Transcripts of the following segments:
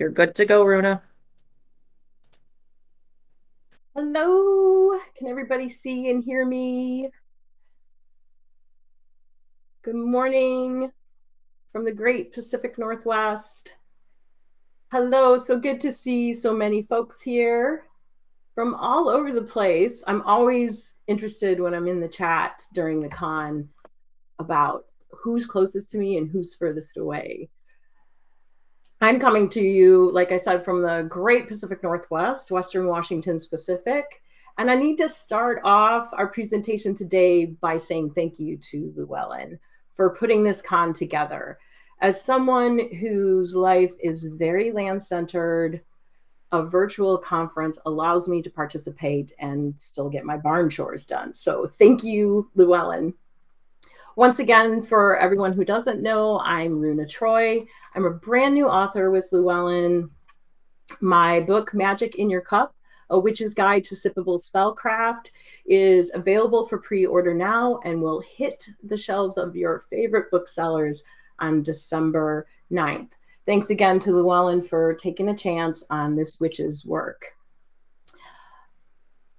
You're good to go, Runa. Hello, can everybody see and hear me? Good morning from the great Pacific Northwest. Hello, so good to see so many folks here from all over the place. I'm always interested when I'm in the chat during the con about who's closest to me and who's furthest away. I'm coming to you, like I said, from the great Pacific Northwest, Western Washington specific. And I need to start off our presentation today by saying thank you to Llewellyn for putting this con together. As someone whose life is very land-centered, a virtual conference allows me to participate and still get my barn chores done. So thank you, Llewellyn. Once again, for everyone who doesn't know, I'm Runa Troy. I'm a brand new author with Llewellyn. My book, Magic in Your Cup, A Witch's Guide to Sippable Spellcraft, is available for pre-order now and will hit the shelves of your favorite booksellers on December 9th. Thanks again to Llewellyn for taking a chance on this witch's work.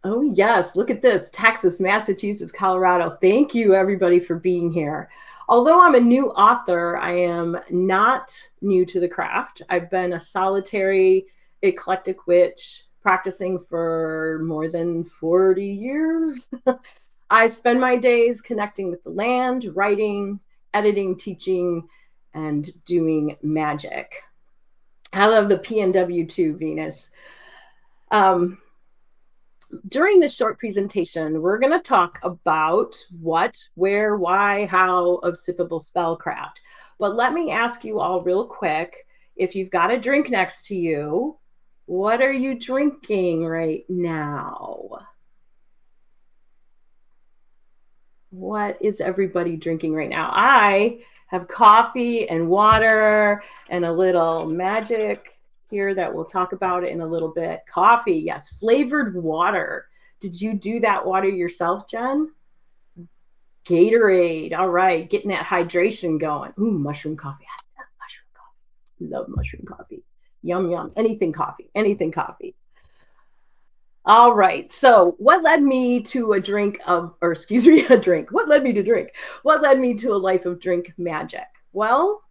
Oh, yes. Look at this. Texas, Massachusetts, Colorado. Thank you, everybody, for being here. Although I'm a new author, I am not new to the craft. I've been a solitary, eclectic witch practicing for more than 40 years. I spend my days connecting with the land, writing, editing, teaching, and doing magic. I love the PNW too, Venus. During this short presentation, we're going to talk about what, where, why, how of Sippable Spellcraft. But let me ask you all real quick, if you've got a drink next to you, what are you drinking right now? What is everybody drinking right now? I have coffee and water and a little magic here that we'll talk about in a little bit. Coffee, yes, flavored water. Did you do that water yourself, Jen? Gatorade, all right, getting that hydration going. Ooh, mushroom coffee. I love mushroom coffee. Love mushroom coffee. Yum, yum. Anything coffee, anything coffee. All right. So, what led me to a drink of, or excuse me, a drink? What led me to drink? What led me to a life of drink magic? Well,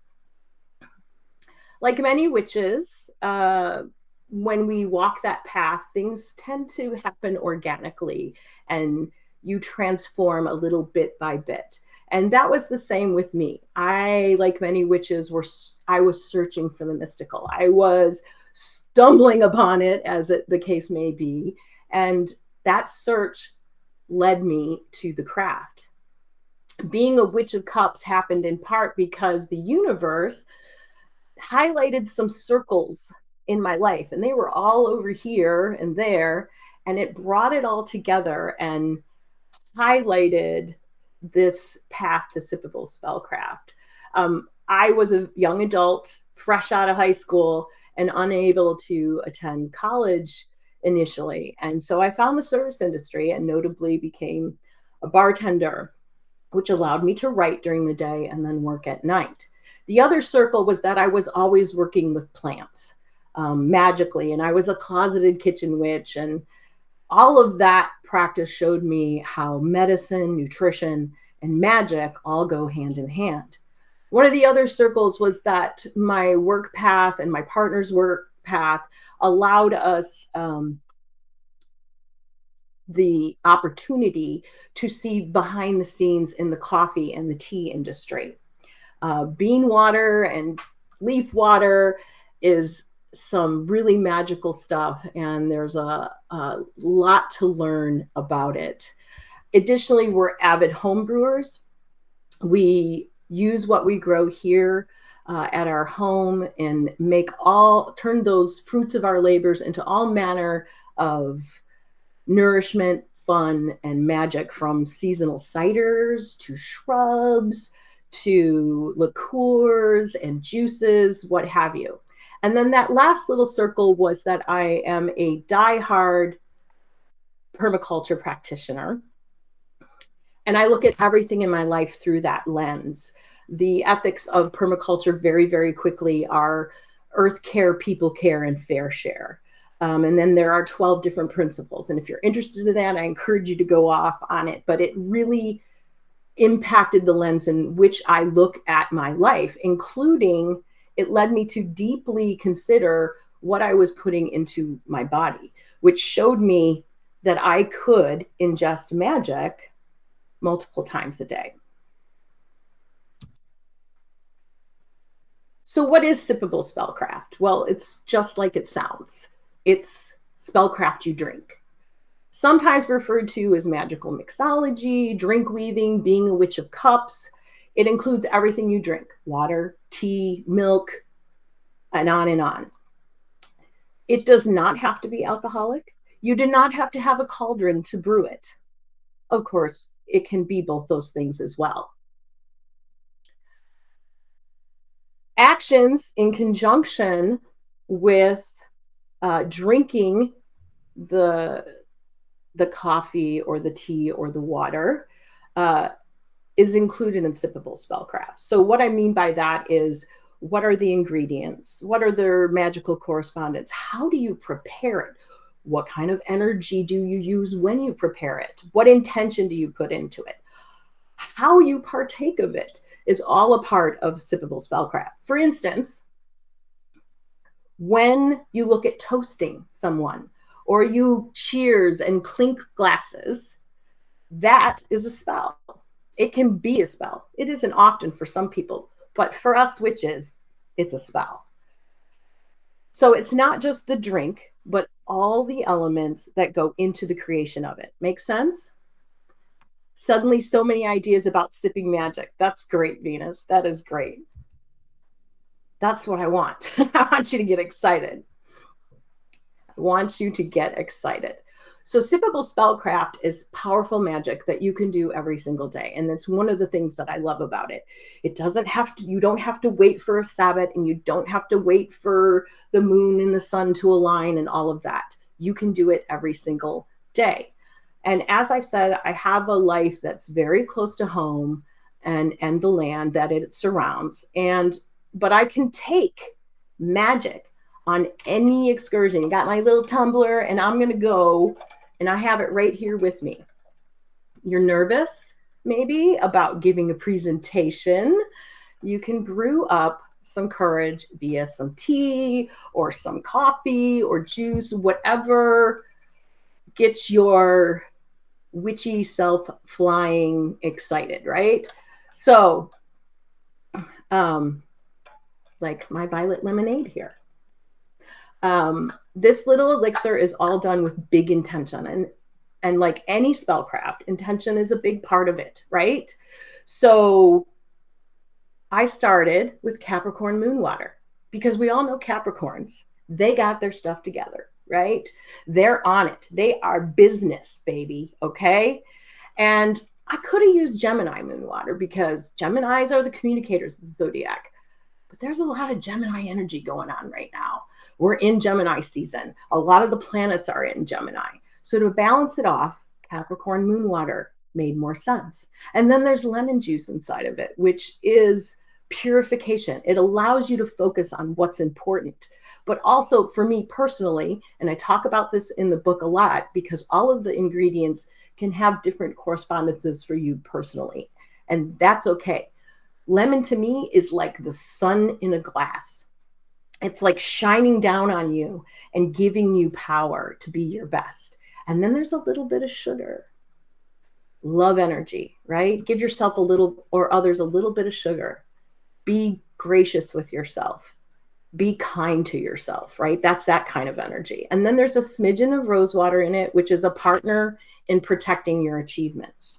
like many witches, when we walk that path, things tend to happen organically and you transform a little bit by bit. And that was the same with me. I, like many witches, I was searching for the mystical. I was stumbling upon it, as the case may be. And that search led me to the craft. Being a witch of cups happened in part because the universe highlighted some circles in my life, and they were all over here and there, and it brought it all together and highlighted this path to Sippable Spellcraft. I was a young adult, fresh out of high school, and unable to attend college initially. And so I found the service industry and notably became a bartender, which allowed me to write during the day and then work at night. The other circle was that I was always working with plants magically, and I was a closeted kitchen witch, and all of that practice showed me how medicine, nutrition, and magic all go hand in hand. One of the other circles was that my work path and my partner's work path allowed us the opportunity to see behind the scenes in the coffee and the tea industry. Bean water and leaf water is some really magical stuff, and there's a lot to learn about it. Additionally, we're avid home brewers. We use what we grow here at our home and turn those fruits of our labors into all manner of nourishment, fun, and magic, from seasonal ciders to shrubs to liqueurs and juices, what have you. And then that last little circle was that I am a diehard permaculture practitioner. And I look at everything in my life through that lens. The ethics of permaculture very, very quickly are earth care, people care, and fair share. And then there are 12 different principles. And if you're interested in that, I encourage you to go off on it. But it really impacted the lens in which I look at my life, including it led me to deeply consider what I was putting into my body, which showed me that I could ingest magic multiple times a day. So what is Sippable Spellcraft? Well, it's just like it sounds. It's spellcraft you drink. Sometimes referred to as magical mixology, drink weaving, being a witch of cups. It includes everything you drink: water, tea, milk, and on and on. It does not have to be alcoholic. You do not have to have a cauldron to brew it. Of course, it can be both those things as well. Actions in conjunction with drinking the coffee or the tea or the water is included in Sippable Spellcraft. So what I mean by that is, what are the ingredients? What are their magical correspondence? How do you prepare it? What kind of energy do you use when you prepare it? What intention do you put into it? How you partake of it is all a part of Sippable Spellcraft. For instance, when you look at toasting someone, or you cheers and clink glasses, that is a spell. It can be a spell. It isn't often for some people, but for us witches, it's a spell. So it's not just the drink, but all the elements that go into the creation of it. Make sense? Suddenly, so many ideas about sipping magic. That's great, Venus. That is great. That's what I want. I want you to get excited. I want you to get excited. So Sippable Spellcraft is powerful magic that you can do every single day. And that's one of the things that I love about it. It doesn't have to, you don't have to wait for a Sabbath, and you don't have to wait for the moon and the sun to align and all of that. You can do it every single day. And as I've said, I have a life that's very close to home and the land that it surrounds. But I can take magic on any excursion. Got my little tumbler, and I'm going to go, and I have it right here with me. You're nervous, maybe, about giving a presentation. You can brew up some courage via some tea or some coffee or juice, whatever gets your witchy self flying excited, right? So, like my violet lemonade here. This little elixir is all done with big intention, and like any spellcraft, intention is a big part of it, right? So I started with Capricorn moon water, because we all know Capricorns. They got their stuff together, right? They're on it. They are business, baby, okay? And I could have used Gemini moon water, because Geminis are the communicators of the zodiac. But there's a lot of Gemini energy going on right now. We're in Gemini season. A lot of the planets are in Gemini. So to balance it off, Capricorn moon water made more sense. And then there's lemon juice inside of it, which is purification. It allows you to focus on what's important. But also for me personally, and I talk about this in the book a lot, because all of the ingredients can have different correspondences for you personally. And that's okay. Lemon to me is like the sun in a glass. It's like shining down on you and giving you power to be your best. And then there's a little bit of sugar. Love energy, right? Give yourself a little, or others, a little bit of sugar. Be gracious with yourself. Be kind to yourself, right? That's that kind of energy. And then there's a smidgen of rose water in it, which is a partner in protecting your achievements.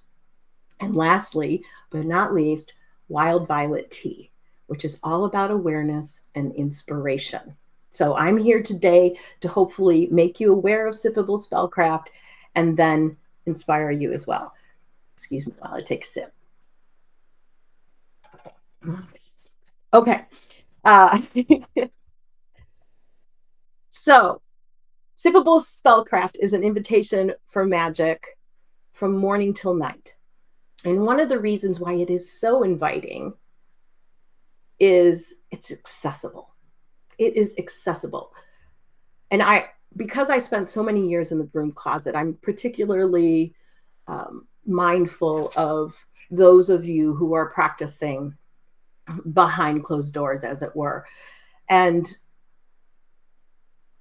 And lastly, but not least, wild violet tea, which is all about awareness and inspiration. So I'm here today to hopefully make you aware of Sippable Spellcraft and then inspire you as well. Excuse me while I take a sip. Okay. So Sippable Spellcraft is an invitation for magic from morning till night. And one of the reasons why it is so inviting is it's accessible. It is accessible. And because I spent so many years in the broom closet, I'm particularly mindful of those of you who are practicing behind closed doors, as it were. And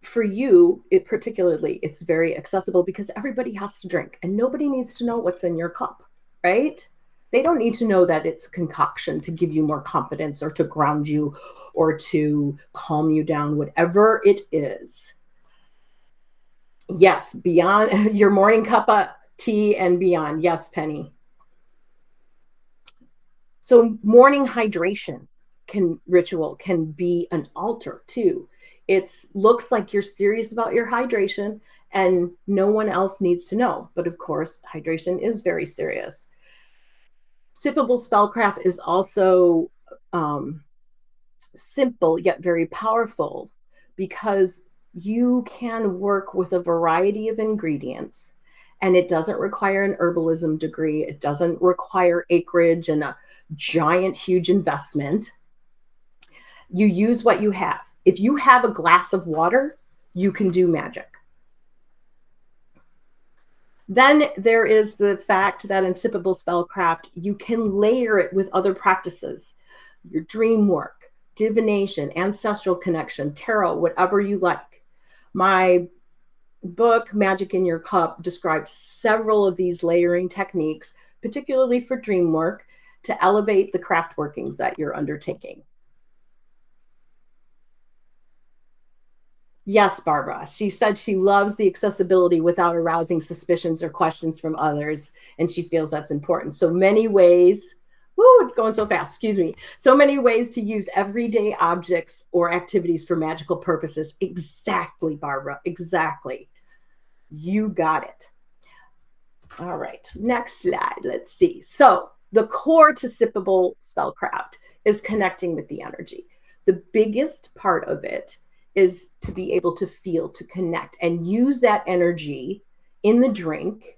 for you, it's very accessible because everybody has to drink and nobody needs to know what's in your cup, right? They don't need to know that it's a concoction to give you more confidence or to ground you or to calm you down, whatever it is. Yes, beyond your morning cup of tea and beyond. Yes, Penny. So morning hydration ritual can be an altar too. It looks like you're serious about your hydration and no one else needs to know. But of course, hydration is very serious. Sippable Spellcraft is also simple yet very powerful because you can work with a variety of ingredients and it doesn't require an herbalism degree. It doesn't require acreage and a giant, huge investment. You use what you have. If you have a glass of water, you can do magic. Then there is the fact that in Sippable Spellcraft, you can layer it with other practices, your dream work, divination, ancestral connection, tarot, whatever you like. My book, Magic in Your Cup, describes several of these layering techniques, particularly for dream work, to elevate the craft workings that you're undertaking. Yes, Barbara. She said she loves the accessibility without arousing suspicions or questions from others, and she feels that's important. So many ways, it's going so fast, excuse me. So many ways to use everyday objects or activities for magical purposes. Exactly, Barbara, exactly. You got it. All right, next slide, let's see. So the core to Sippable Spellcraft is connecting with the energy. The biggest part of it is to be able to feel, to connect, and use that energy in the drink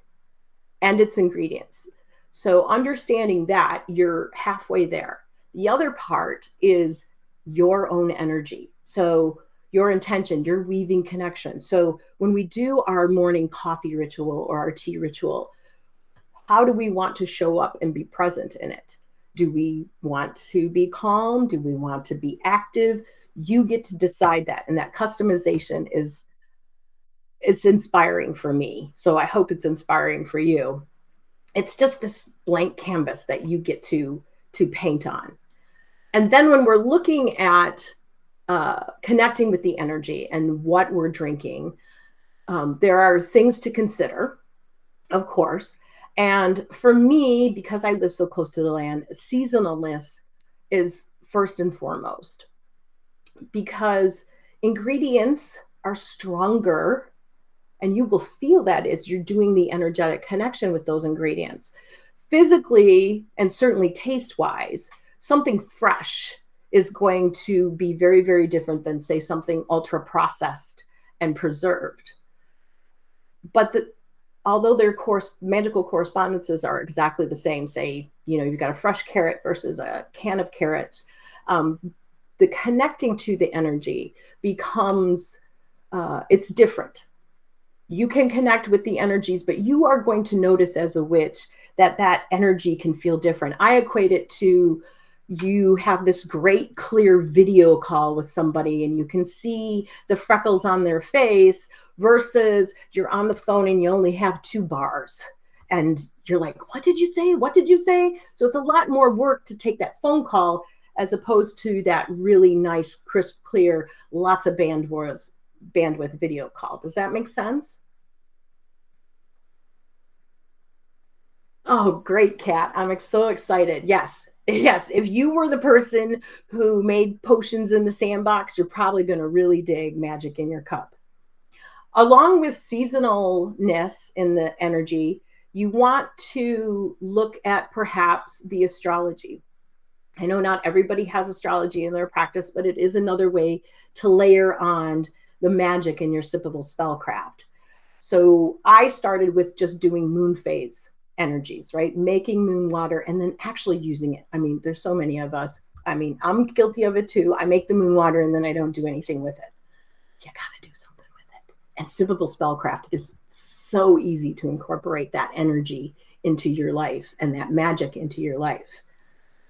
and its ingredients. So understanding that, you're halfway there. The other part is your own energy. So your intention, your weaving connection. So when we do our morning coffee ritual or our tea ritual, how do we want to show up and be present in it? Do we want to be calm? Do we want to be active? You get to decide that. And that customization it's inspiring for me. So I hope it's inspiring for you. It's just this blank canvas that you get to paint on. And then when we're looking at connecting with the energy and what we're drinking, there are things to consider, of course. And for me, because I live so close to the land, seasonalness is first and foremost, because ingredients are stronger and you will feel that as you're doing the energetic connection with those ingredients. Physically and certainly taste-wise, something fresh is going to be very, very different than, say, something ultra-processed and preserved. But although their magical correspondences are exactly the same, say, you've got a fresh carrot versus a can of carrots, the connecting to the energy becomes, it's different. You can connect with the energies, but you are going to notice as a witch that energy can feel different. I equate it to you have this great clear video call with somebody and you can see the freckles on their face versus you're on the phone and you only have 2 bars and you're like, what did you say? What did you say? So it's a lot more work to take that phone call as opposed to that really nice, crisp, clear, lots of bandwidth video call. Does that make sense? Oh, great, Kat. I'm so excited. Yes. If you were the person who made potions in the sandbox, you're probably going to really dig Magic in Your Cup. Along with seasonalness in the energy, you want to look at perhaps the astrology. I know not everybody has astrology in their practice, but it is another way to layer on the magic in your Sippable Spellcraft. So I started with just doing moon phase energies, right? Making moon water and then actually using it. I mean, there's so many of us I mean, I'm guilty of it too. I make the moon water and then I don't do anything with it. You got to do something with it. And Sippable Spellcraft is so easy to incorporate that energy into your life and that magic into your life.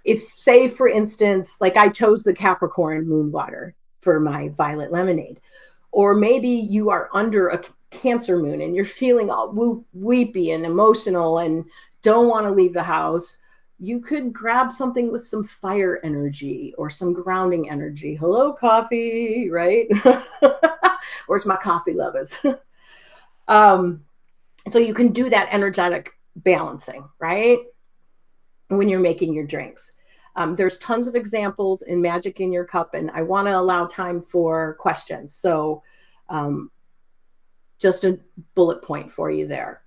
If, say, for instance, like I chose the Capricorn moon water for my violet lemonade, or maybe you are under a Cancer moon and you're feeling all weepy and emotional and don't want to leave the house, you could grab something with some fire energy or some grounding energy. Hello, coffee, right? Where's my coffee lovers? So you can do that energetic balancing, right? When you're making your drinks. There's tons of examples in Magic in Your Cup, and I want to allow time for questions. So just a bullet point for you there.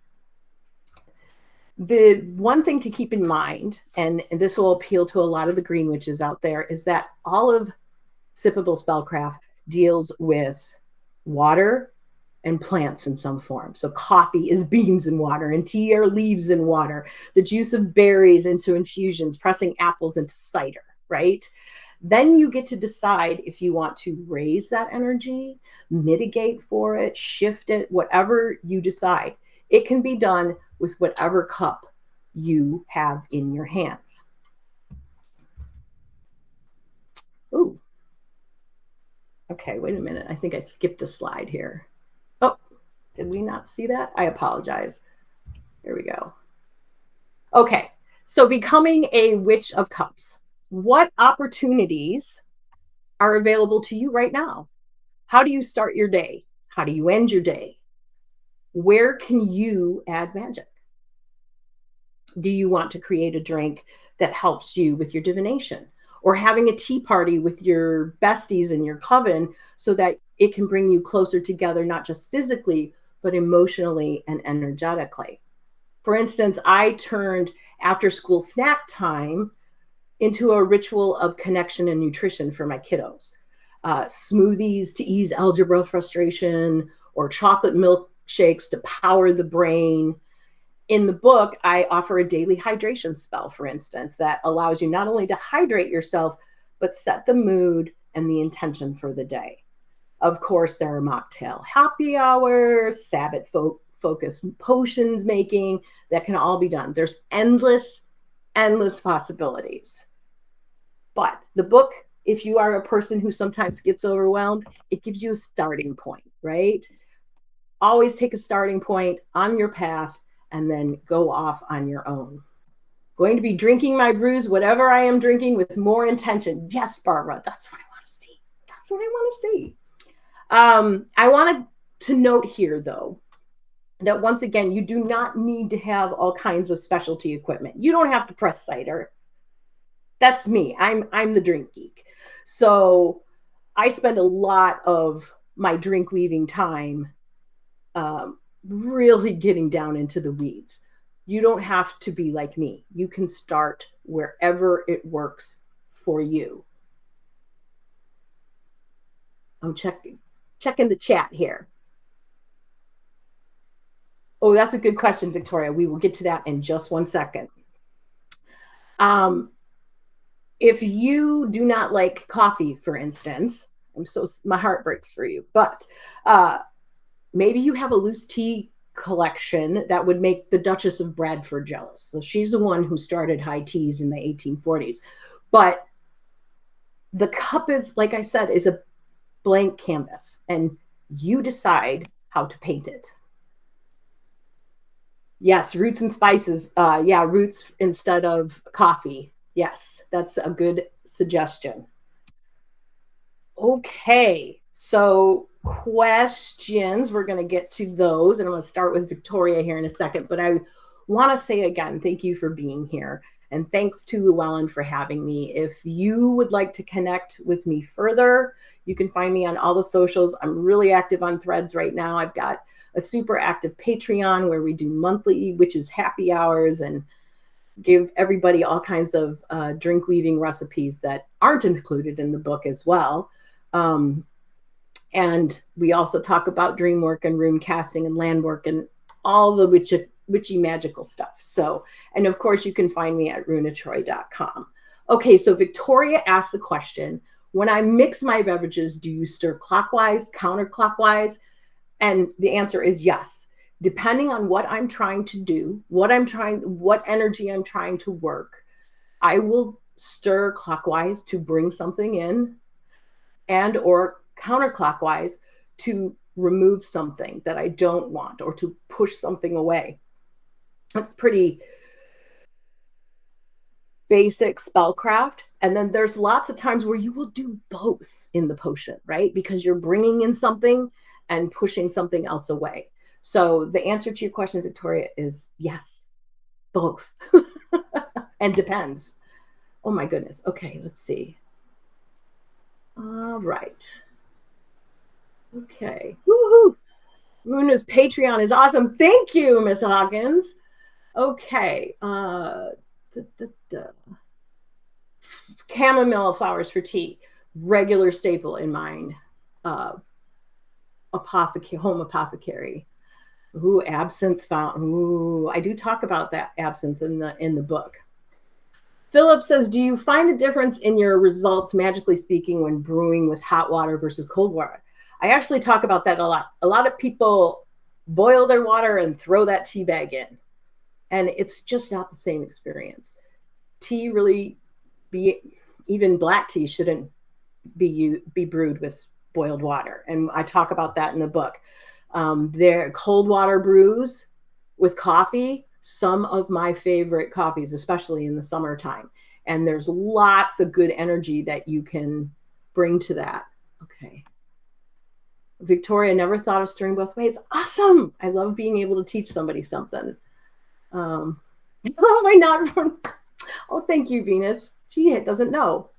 The one thing to keep in mind, and this will appeal to a lot of the green witches out there, is that all of Sippable Spellcraft deals with water and plants in some form. So coffee is beans in water, and tea are leaves in water, the juice of berries into infusions, pressing apples into cider, right? Then you get to decide if you want to raise that energy, mitigate for it, shift it, whatever you decide. It can be done with whatever cup you have in your hands. Ooh. Okay, wait a minute. I think I skipped a slide here. Oh, did we not see that? I apologize. Here we go. Okay, so becoming a Witch of Cups. What opportunities are available to you right now? How do you start your day? How do you end your day? Where can you add magic? Do you want to create a drink that helps you with your divination? Or having a tea party with your besties in your coven so that it can bring you closer together, not just physically, but emotionally and energetically? For instance, I turned after school snack time into a ritual of connection and nutrition for my kiddos. Smoothies to ease algebra frustration, or chocolate milkshakes to power the brain. In the book, I offer a daily hydration spell, for instance, that allows you not only to hydrate yourself, but set the mood and the intention for the day. Of course, there are mocktail happy hours, Sabbath focused potions making that can all be done. There's endless possibilities. But the book, if you are a person who sometimes gets overwhelmed, it gives you a starting point, right? Always take a starting point on your path and then go off on your own. Going to be drinking my brews, whatever I am drinking, with more intention. Yes, Barbara, that's what I want to see. That's what I want to see. I wanted to note here, though, that once again, you do not need to have all kinds of specialty equipment. You don't have to press cider. That's me. I'm the drink geek. So I spend a lot of my drink weaving time really getting down into the weeds. You don't have to be like me. You can start wherever it works for you. I'm checking the chat here. Oh, that's a good question, Victoria. We will get to that in just one second. If you do not like coffee, for instance, my heart breaks for you, but maybe you have a loose tea collection that would make the Duchess of Bradford jealous. So she's the one who started high teas in the 1840s. But the cup is, like I said, is a blank canvas, and you decide how to paint it. Yes, roots and spices. Yeah, roots instead of coffee. Yes, that's a good suggestion. Okay, so questions, we're going to get to those, and I'm going to start with Victoria here in a second, but I want to say again, thank you for being here, and thanks to Llewellyn for having me. If you would like to connect with me further, you can find me on all the socials. I'm really active on Threads right now. I've got a super active Patreon where we do monthly witches happy hours and give everybody all kinds of drink weaving recipes that aren't included in the book as well. And we also talk about dream work and rune casting and land work and all the witchy magical stuff. So, and of course, you can find me at runatroy.com. Okay, so Victoria asked the question, when I mix my beverages, do you stir clockwise, counterclockwise? And the answer is yes. Depending on what I'm trying to do, what energy I'm trying to work, I will stir clockwise to bring something in and or counterclockwise to remove something that I don't want or to push something away. That's pretty basic spellcraft. And then there's lots of times where you will do both in the potion, right? Because you're bringing in something and pushing something else away. So the answer to your question, Victoria, is yes, both. And depends. Oh my goodness. Okay, let's see. All right. Okay. Woohoo! Runa's Patreon is awesome. Thank you, Miss Hawkins. Okay. Chamomile flowers for tea, regular staple in mine. Home apothecary. Ooh, absinthe fountain. Ooh, I do talk about that absinthe in the book. Philip says, do you find a difference in your results, magically speaking, when brewing with hot water versus cold water? I actually talk about that a lot. A lot of people boil their water and throw that tea bag in, and it's just not the same experience. Tea really, even black tea shouldn't be brewed with boiled water, and I talk about that in the book. There cold water brews with coffee, some of my favorite coffees, especially in the summertime. And there's lots of good energy that you can bring to that. Okay. Victoria, never thought of stirring both ways. Awesome. I love being able to teach somebody something. Oh, am I not? Oh, thank you, Venus. She doesn't know.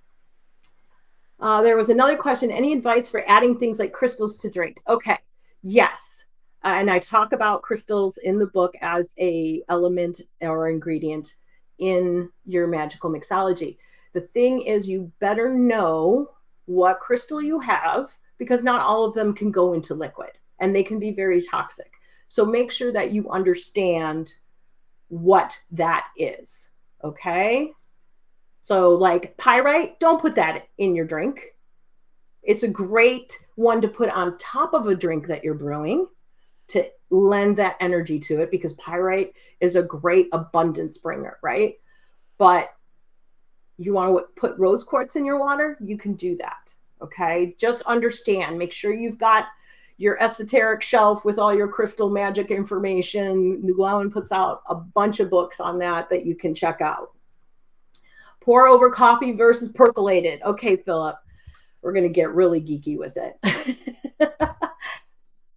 There was another question. Any advice for adding things like crystals to drink? Okay. Yes. And I talk about crystals in the book as a element or ingredient in your magical mixology. The thing is, you better know what crystal you have, because not all of them can go into liquid and they can be very toxic. So make sure that you understand what that is. Okay. So like pyrite, don't put that in your drink. It's a great one to put on top of a drink that you're brewing to lend that energy to it, because pyrite is a great abundance bringer, right? But you want to put rose quartz in your water, you can do that. Okay. Just understand, make sure you've got your esoteric shelf with all your crystal magic information. Llewellyn puts out a bunch of books on that you can check out. Pour over coffee versus percolated. Okay, Philip, we're going to get really geeky with it.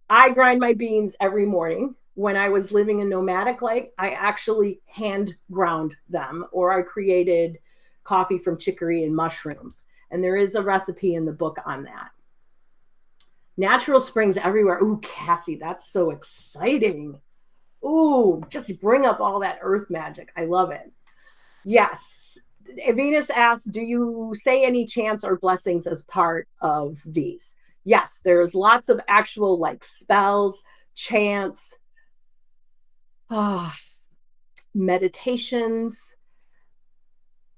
I grind my beans every morning. When I was living in nomadic life, I actually hand ground them, or I created coffee from chicory and mushrooms. And there is a recipe in the book on that. Natural springs everywhere. Ooh, Cassie, that's so exciting. Ooh, just bring up all that earth magic. I love it. Yes. Venus asks, do you say any chants or blessings as part of these? Yes, there's lots of actual like spells, chants, meditations.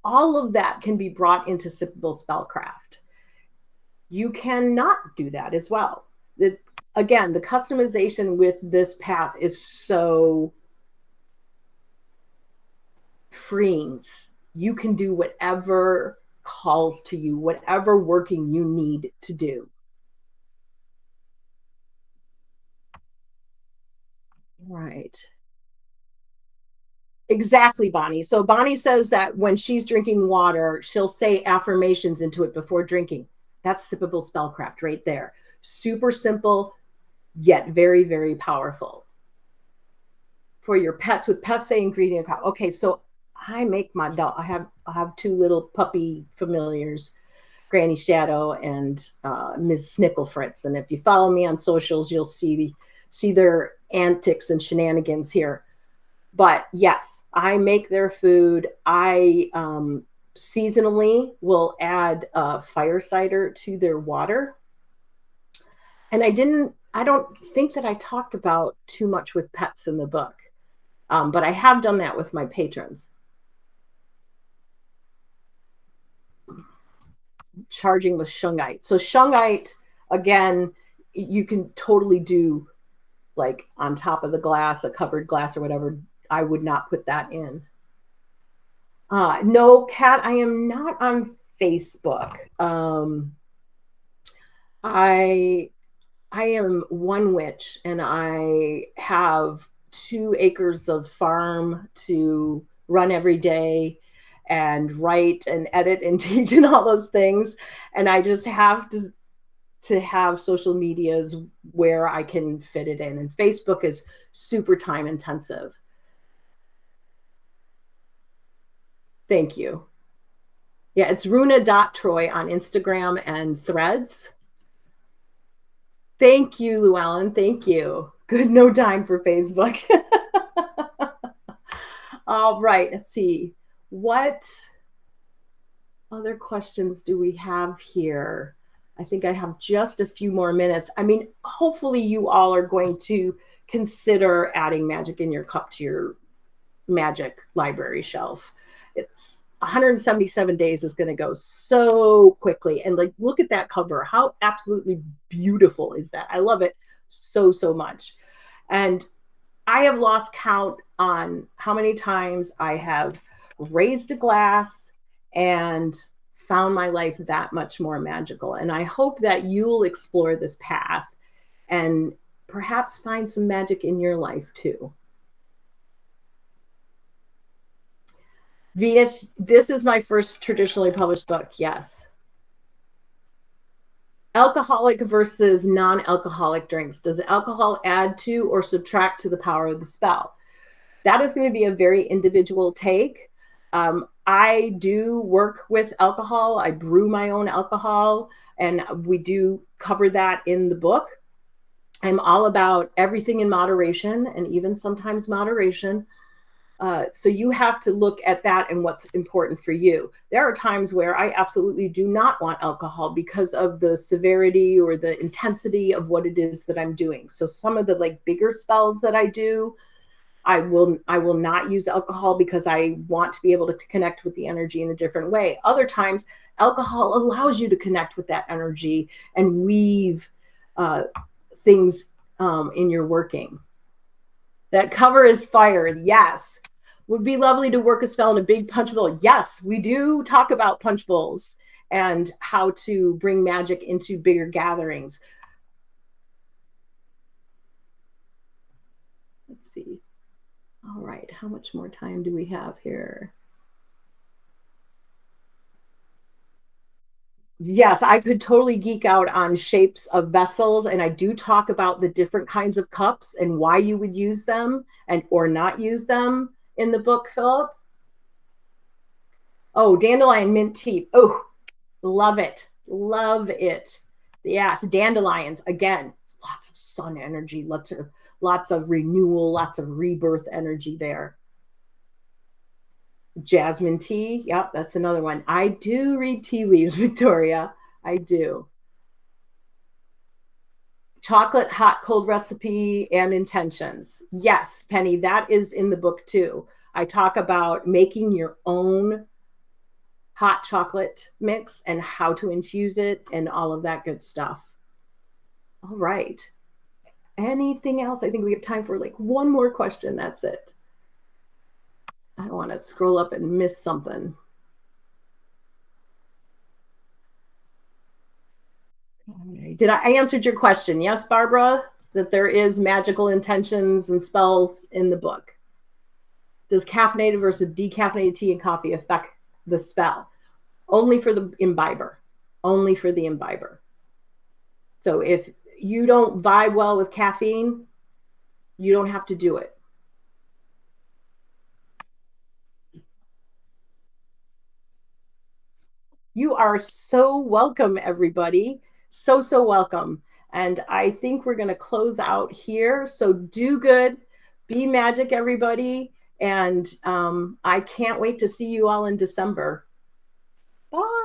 All of that can be brought into Sippable Spellcraft. You cannot do that as well. Again, the customization with this path is so freeing. You can do whatever calls to you, whatever working you need to do. Right. Exactly, Bonnie. So Bonnie says that when she's drinking water, she'll say affirmations into it before drinking. That's Sippable Spellcraft right there. Super simple, yet very, very powerful. For your pets, with pets say ingredient. Okay, so I make my dog. I have two little puppy familiars, Granny Shadow and Ms. Snicklefritz. And if you follow me on socials, you'll see their antics and shenanigans here. But yes, I make their food. I seasonally will add fire cider to their water. And I don't think that I talked about too much with pets in the book, but I have done that with my patrons. charging with shungite. So shungite, again, you can totally do like on top of the glass, a covered glass or whatever. I would not put that in. No, Kat, I am not on Facebook. I am one witch, and I have 2 acres of farm to run every day and write and edit and teach and all those things. And I just have to have social medias where I can fit it in. And Facebook is super time intensive. Thank you. Yeah, it's Runa.Troy on Instagram and Threads. Thank you, Llewellyn. Thank you. Good, no time for Facebook. All right, let's see. What other questions do we have here? I think I have just a few more minutes. I mean, hopefully you all are going to consider adding magic in your cup to your magic library shelf. It's 177 days is going to go so quickly. And like, look at that cover. How absolutely beautiful is that? I love it so, so much. And I have lost count on how many times I have raised a glass and found my life that much more magical. And I hope that you'll explore this path and perhaps find some magic in your life too. VS, this is my first traditionally published book. Yes. Alcoholic versus non-alcoholic drinks. Does alcohol add to or subtract to the power of the spell? That is going to be a very individual take. I do work with alcohol. I brew my own alcohol, and we do cover that in the book. I'm all about everything in moderation, and even sometimes moderation. So you have to look at that and what's important for you. There are times where I absolutely do not want alcohol because of the severity or the intensity of what it is that I'm doing. So some of the like bigger spells that I do, I will not use alcohol because I want to be able to connect with the energy in a different way. Other times, alcohol allows you to connect with that energy and weave things in your working. That cover is fire. Yes. Would be lovely to work a spell in a big punch bowl. Yes, we do talk about punch bowls and how to bring magic into bigger gatherings. Let's see. All right, how much more time do we have here? Yes, I could totally geek out on shapes of vessels, and I do talk about the different kinds of cups and why you would use them and or not use them in the book, Philip. Oh, dandelion mint tea. Oh, love it. Love it. Yes, dandelions. Again, lots of sun energy, lots of renewal, lots of rebirth energy there. Jasmine tea. Yep, that's another one. I do read tea leaves, Victoria. I do. Chocolate hot cold recipe and intentions. Yes, Penny, that is in the book too. I talk about making your own hot chocolate mix and how to infuse it and all of that good stuff. All right. Anything else? I think we have time for like one more question. That's it. I don't want to scroll up and miss something. Did I answered your question? Yes, Barbara, that there is magical intentions and spells in the book. Does caffeinated versus decaffeinated tea and coffee affect the spell? Only for the imbiber. Only for the imbiber. So if you don't vibe well with caffeine, you don't have to do it. You are so welcome, everybody. So, so welcome. And I think we're going to close out here. So do good, be magic, everybody. And I can't wait to see you all in December. Bye.